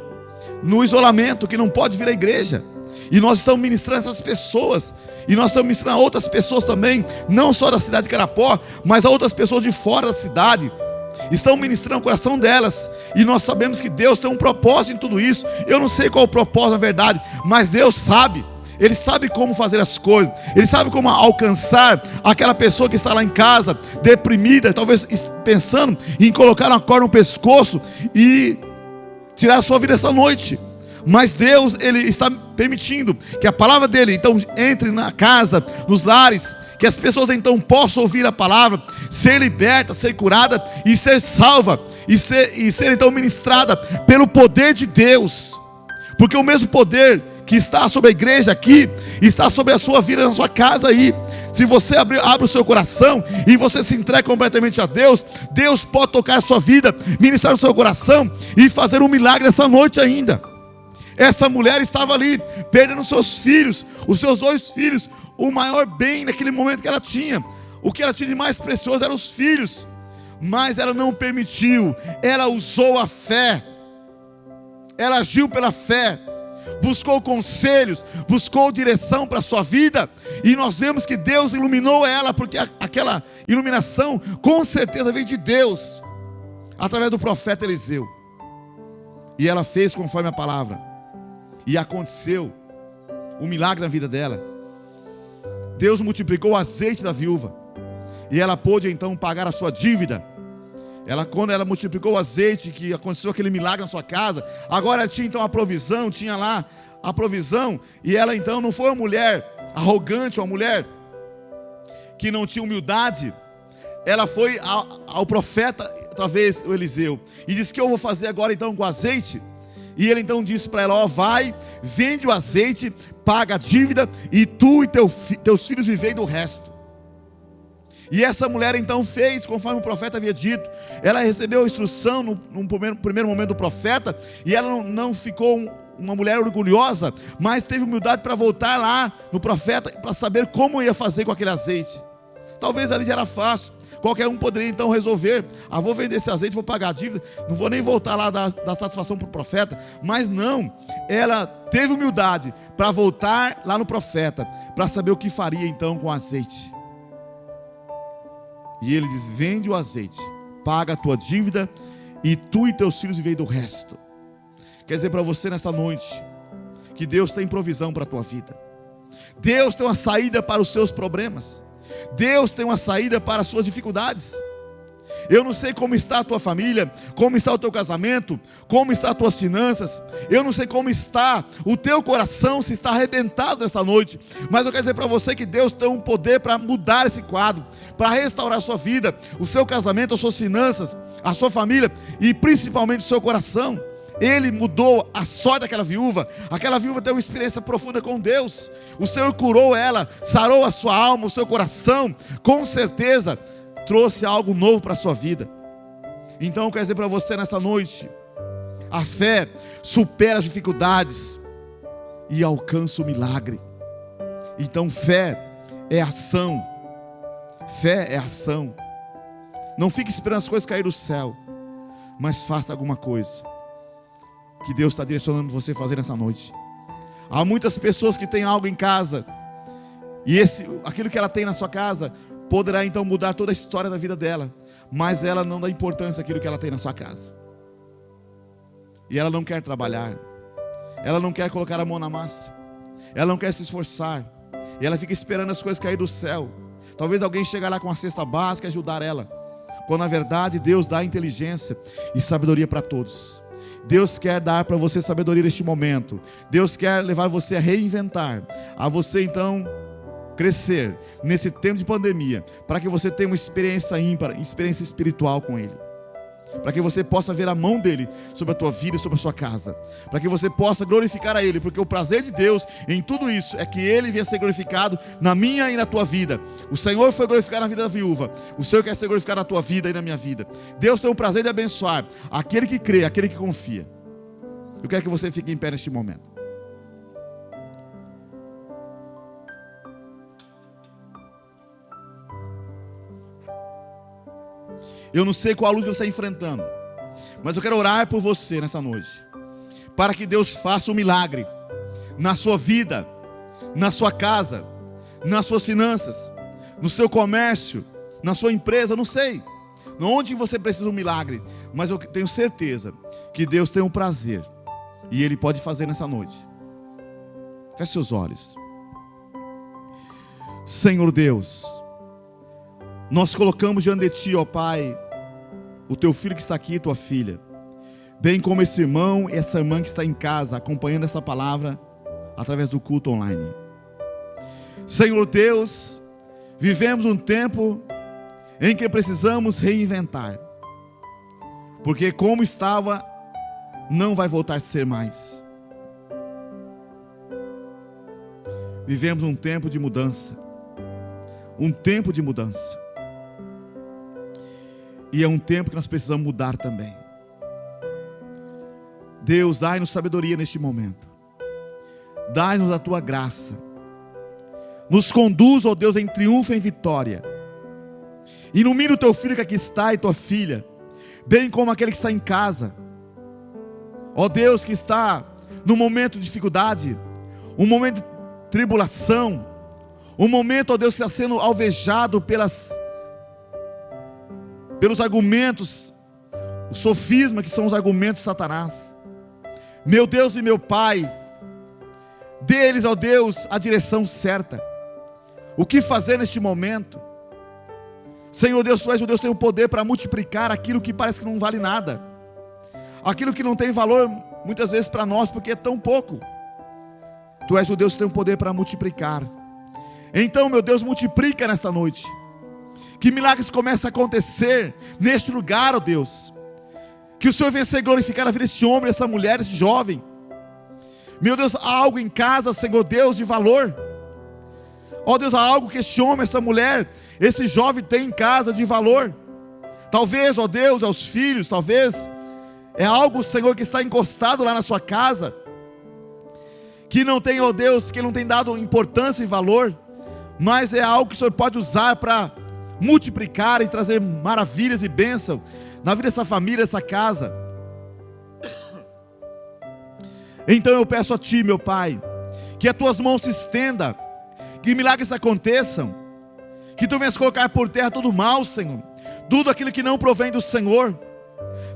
[SPEAKER 1] no isolamento, que não podem vir à igreja, e nós estamos ministrando essas pessoas, e nós estamos ministrando a outras pessoas também, não só da cidade de Carapó, mas a outras pessoas de fora da cidade. Estamos ministrando o coração delas, e nós sabemos que Deus tem um propósito em tudo isso. Eu não sei qual é o propósito na verdade, mas Deus sabe. Ele sabe como fazer as coisas, Ele sabe como alcançar aquela pessoa que está lá em casa, deprimida, talvez pensando em colocar uma corda no pescoço e tirar a sua vida essa noite. Mas Deus, Ele está permitindo que a palavra dEle então entre na casa, nos lares, que as pessoas então possam ouvir a palavra, ser liberta, ser curada e ser salva, e ser então ministrada pelo poder de Deus. Porque o mesmo poder que está sobre a igreja aqui, está sobre a sua vida, na sua casa aí. Se você abre o seu coração e você se entrega completamente a Deus, Deus pode tocar a sua vida, ministrar o seu coração e fazer um milagre essa noite ainda. Essa mulher estava ali, perdendo seus filhos, os seus 2 filhos, o maior bem naquele momento que ela tinha. O que ela tinha de mais precioso eram os filhos, mas ela não permitiu, ela usou a fé, ela agiu pela fé, buscou conselhos, buscou direção para a sua vida, e nós vemos que Deus iluminou ela, porque aquela iluminação com certeza veio de Deus, através do profeta Eliseu, e ela fez conforme a palavra, e aconteceu um milagre na vida dela. Deus multiplicou o azeite da viúva, e ela pôde então pagar a sua dívida. Quando ela multiplicou o azeite, que aconteceu aquele milagre na sua casa, agora ela tinha então a provisão, tinha lá a provisão, e ela então não foi uma mulher arrogante, uma mulher que não tinha humildade. Ela foi ao profeta, através do Eliseu, e disse: que eu vou fazer agora então com o azeite? E ele então disse para ela: vai, vende o azeite, paga a dívida, e tu e teus filhos vivei do resto. E essa mulher então fez conforme o profeta havia dito. Ela recebeu a instrução no primeiro momento do profeta, e ela não ficou uma mulher orgulhosa, mas teve humildade para voltar lá no profeta, para saber como ia fazer com aquele azeite. Talvez ali já era fácil, qualquer um poderia então resolver: vou vender esse azeite, vou pagar a dívida, não vou nem voltar lá dar satisfação para o profeta. Mas não, ela teve humildade para voltar lá no profeta, para saber o que faria então com o azeite. E ele diz: vende o azeite, paga a tua dívida, e tu e teus filhos vivei do resto. Quer dizer para você nessa noite, que Deus tem provisão para a tua vida. Deus tem uma saída para os seus problemas. Deus tem uma saída para as suas dificuldades. Eu não sei como está a tua família, como está o teu casamento, como está as tuas finanças. Eu não sei como está o teu coração, se está arrebentado nessa noite. Mas eu quero dizer para você que Deus tem um poder para mudar esse quadro, para restaurar a sua vida, o seu casamento, as suas finanças, a sua família e principalmente o seu coração. Ele mudou a sorte daquela viúva. Aquela viúva teve uma experiência profunda com Deus. O Senhor curou ela, sarou a sua alma, o seu coração. Com certeza trouxe algo novo para a sua vida. Então eu quero dizer para você nessa noite: a fé supera as dificuldades e alcança o milagre. Então fé é ação. Fé é ação. Não fique esperando as coisas cair do céu, mas faça alguma coisa que Deus está direcionando você a fazer nessa noite. Há muitas pessoas que têm algo em casa, e aquilo que ela tem na sua casa poderá então mudar toda a história da vida dela, mas ela não dá importância àquilo que ela tem na sua casa. E ela não quer trabalhar, ela não quer colocar a mão na massa, ela não quer se esforçar, e ela fica esperando as coisas cair do céu. Talvez alguém chegue lá com uma cesta básica e ajudar ela, quando na verdade Deus dá inteligência e sabedoria para todos. Deus quer dar para você sabedoria neste momento. Deus quer levar você a reinventar, a você então crescer nesse tempo de pandemia, para que você tenha uma experiência ímpar, experiência espiritual com Ele, para que você possa ver a mão dEle sobre a tua vida e sobre a sua casa, para que você possa glorificar a Ele, porque o prazer de Deus em tudo isso é que Ele venha ser glorificado na minha e na tua vida. O Senhor foi glorificado na vida da viúva, o Senhor quer ser glorificado na tua vida e na minha vida. Deus tem o prazer de abençoar aquele que crê, aquele que confia. Eu quero que você fique em pé neste momento. Eu não sei qual luta você está enfrentando, mas eu quero orar por você nessa noite, para que Deus faça um milagre na sua vida, na sua casa, nas suas finanças, no seu comércio, na sua empresa. Não sei onde você precisa de um milagre, mas eu tenho certeza que Deus tem um prazer, e Ele pode fazer nessa noite. Feche seus olhos. Senhor Deus, nós colocamos diante de Ti, ó Pai, o Teu filho que está aqui, Tua filha, bem como esse irmão e essa irmã que está em casa, acompanhando essa palavra, através do culto online. Senhor Deus, vivemos um tempo em que precisamos reinventar, porque como estava, não vai voltar a ser mais. Vivemos um tempo de mudança, um tempo de mudança. E é um tempo que nós precisamos mudar também. Deus, dai-nos sabedoria neste momento. Dai-nos a Tua graça. Nos conduz, ó Deus, em triunfo e em vitória. Ilumina o Teu filho que aqui está e Tua filha, bem como aquele que está em casa. Ó Deus, que está num momento de dificuldade, um momento de tribulação, um momento, ó Deus, que está sendo alvejado pelos argumentos, o sofisma, que são os argumentos de Satanás. Meu Deus e meu Pai, dê-lhes, ó Deus, a direção certa, o que fazer neste momento. Senhor Deus, Tu és o Deus que tem o poder para multiplicar aquilo que parece que não vale nada, aquilo que não tem valor muitas vezes para nós, porque é tão pouco. Tu és o Deus que tem o poder para multiplicar. Então, meu Deus, multiplica nesta noite, que milagres comecem a acontecer neste lugar, ó Deus. Que o Senhor venha ser glorificado na vida desse homem, dessa mulher, desse jovem. Meu Deus, há algo em casa, Senhor Deus, de valor. Ó Deus, há algo que esse homem, essa mulher, esse jovem tem em casa de valor. Talvez, ó Deus, é os filhos, talvez é algo, Senhor, que está encostado lá na sua casa. que não tem, ó Deus, que não tem dado importância e valor, mas é algo que o Senhor pode usar para multiplicar e trazer maravilhas e bênção na vida dessa família, dessa casa. Então eu peço a Ti, meu Pai, que as Tuas mãos se estendam, que milagres aconteçam, que Tu venhas colocar por terra todo o mal, Senhor, tudo aquilo que não provém do Senhor.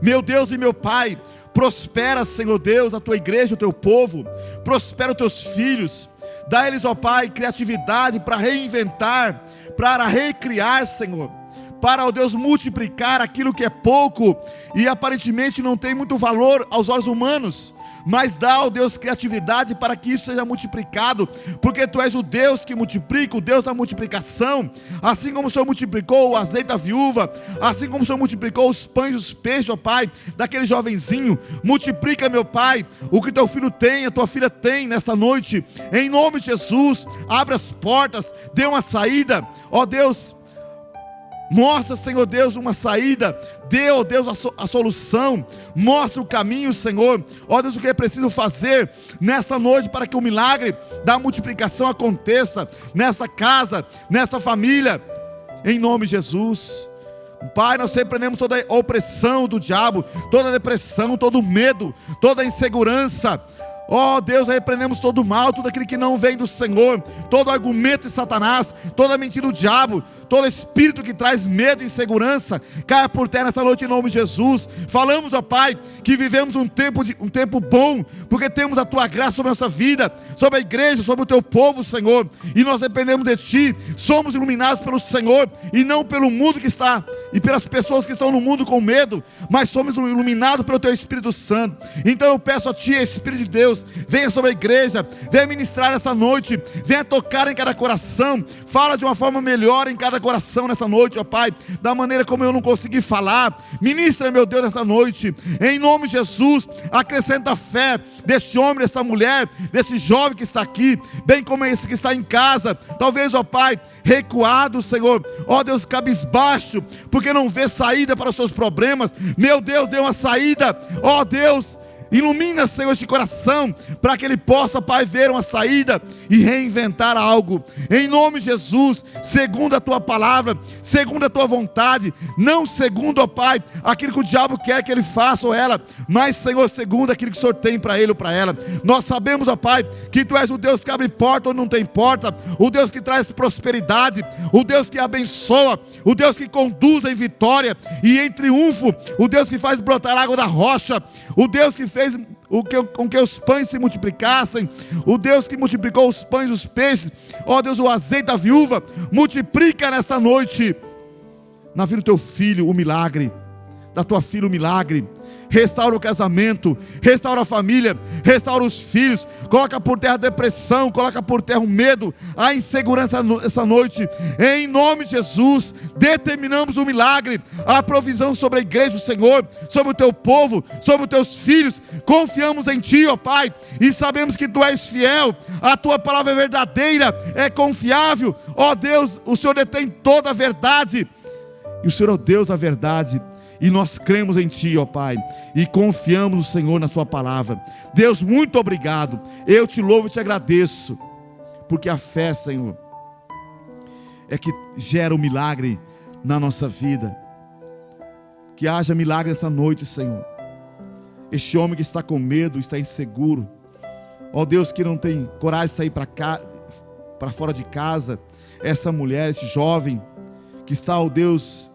[SPEAKER 1] Meu Deus e meu Pai, prospera, Senhor Deus, a Tua igreja, o Teu povo, prospera os Teus filhos, dá a eles, ó Pai, criatividade para reinventar, para recriar, Senhor, para, ó Deus, multiplicar aquilo que é pouco e aparentemente não tem muito valor aos olhos humanos, mas dá, ó Deus, criatividade para que isso seja multiplicado, porque Tu és o Deus que multiplica, o Deus da multiplicação. Assim como o Senhor multiplicou o azeite da viúva, assim como o Senhor multiplicou os pães e os peixes, ó Pai, daquele jovenzinho, multiplica, meu Pai, o que Teu filho tem, a Tua filha tem nesta noite, em nome de Jesus. Abre as portas, dê uma saída, ó Deus. Mostra, Senhor Deus, uma saída. Dê, ó Deus, a solução. Mostra o caminho, Senhor. Ó Deus, o que é preciso fazer nesta noite para que o milagre da multiplicação aconteça nesta casa, nesta família, em nome de Jesus. Pai, nós repreendemos toda a opressão do diabo, toda a depressão, todo o medo, toda a insegurança. Ó Deus, repreendemos todo o mal, tudo aquilo que não vem do Senhor, todo argumento de Satanás, toda mentira do diabo, todo espírito que traz medo e insegurança, caia por terra nesta noite em nome de Jesus. Falamos, ó Pai, que vivemos um tempo bom, porque temos a Tua graça sobre a nossa vida, sobre a igreja, sobre o Teu povo, Senhor, e nós dependemos de Ti. Somos iluminados pelo Senhor e não pelo mundo que está e pelas pessoas que estão no mundo com medo, mas somos iluminados pelo Teu Espírito Santo. Então eu peço a Ti, Espírito de Deus, venha sobre a igreja, venha ministrar esta noite, venha tocar em cada coração, fala de uma forma melhor em cada coração nesta noite, ó Pai, da maneira como eu não consegui falar. Ministra, meu Deus, nesta noite, em nome de Jesus. Acrescenta a fé deste homem, dessa mulher, desse jovem que está aqui, bem como esse que está em casa, talvez, ó Pai, recuado, Senhor, ó Deus, cabisbaixo, porque não vê saída para os seus problemas. Meu Deus, dê uma saída, ó Deus. Ilumina, Senhor, este coração, para que ele possa, Pai, ver uma saída e reinventar algo, em nome de Jesus, segundo a Tua palavra, segundo a Tua vontade, não segundo, ó Pai, aquilo que o diabo quer que ele faça ou ela, mas, Senhor, segundo aquilo que o Senhor tem para ele ou para ela. Nós sabemos, ó Pai, que Tu és o Deus que abre porta onde não tem porta, o Deus que traz prosperidade, o Deus que abençoa, o Deus que conduz em vitória e em triunfo, o Deus que faz brotar água da rocha, o Deus que fez com que os pães se multiplicassem, o Deus que multiplicou os pães e os peixes, ó Deus, o azeite da viúva, multiplica nesta noite, na vida do Teu filho, o milagre, da Tua filha, o milagre. Restaura o casamento, restaura a família, restaura os filhos, coloca por terra a depressão, coloca por terra o medo, a insegurança essa noite, em nome de Jesus. Determinamos o milagre, a provisão sobre a igreja do Senhor, sobre o Teu povo, sobre os Teus filhos. Confiamos em Ti, ó Pai, e sabemos que Tu és fiel, a Tua palavra é verdadeira, é confiável, ó Deus, o Senhor detém toda a verdade, e o Senhor é o Deus da verdade. E nós cremos em Ti, ó Pai, e confiamos no Senhor, na Sua palavra. Deus, muito obrigado. Eu Te louvo e Te agradeço, porque a fé, Senhor, é que gera o milagre na nossa vida. Que haja milagre essa noite, Senhor. Este homem que está com medo, está inseguro, ó Deus, que não tem coragem de sair para fora de casa. Essa mulher, esse jovem que está, ó Deus,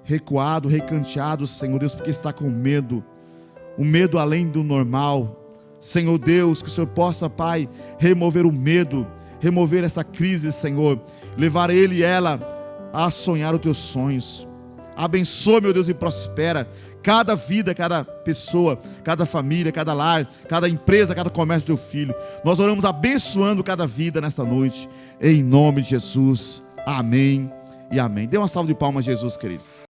[SPEAKER 1] recuado, recanteado, Senhor Deus, porque está com medo, o medo além do normal. Senhor Deus, que o Senhor possa, Pai, remover o medo, remover essa crise, Senhor, levar ele e ela a sonhar os Teus sonhos. Abençoa, meu Deus, e prospera cada vida, cada pessoa, cada família, cada lar, cada empresa, cada comércio do Teu filho. Nós oramos abençoando cada vida nesta noite, em nome de Jesus. Amém e amém. Dê uma salva de palmas a Jesus, queridos.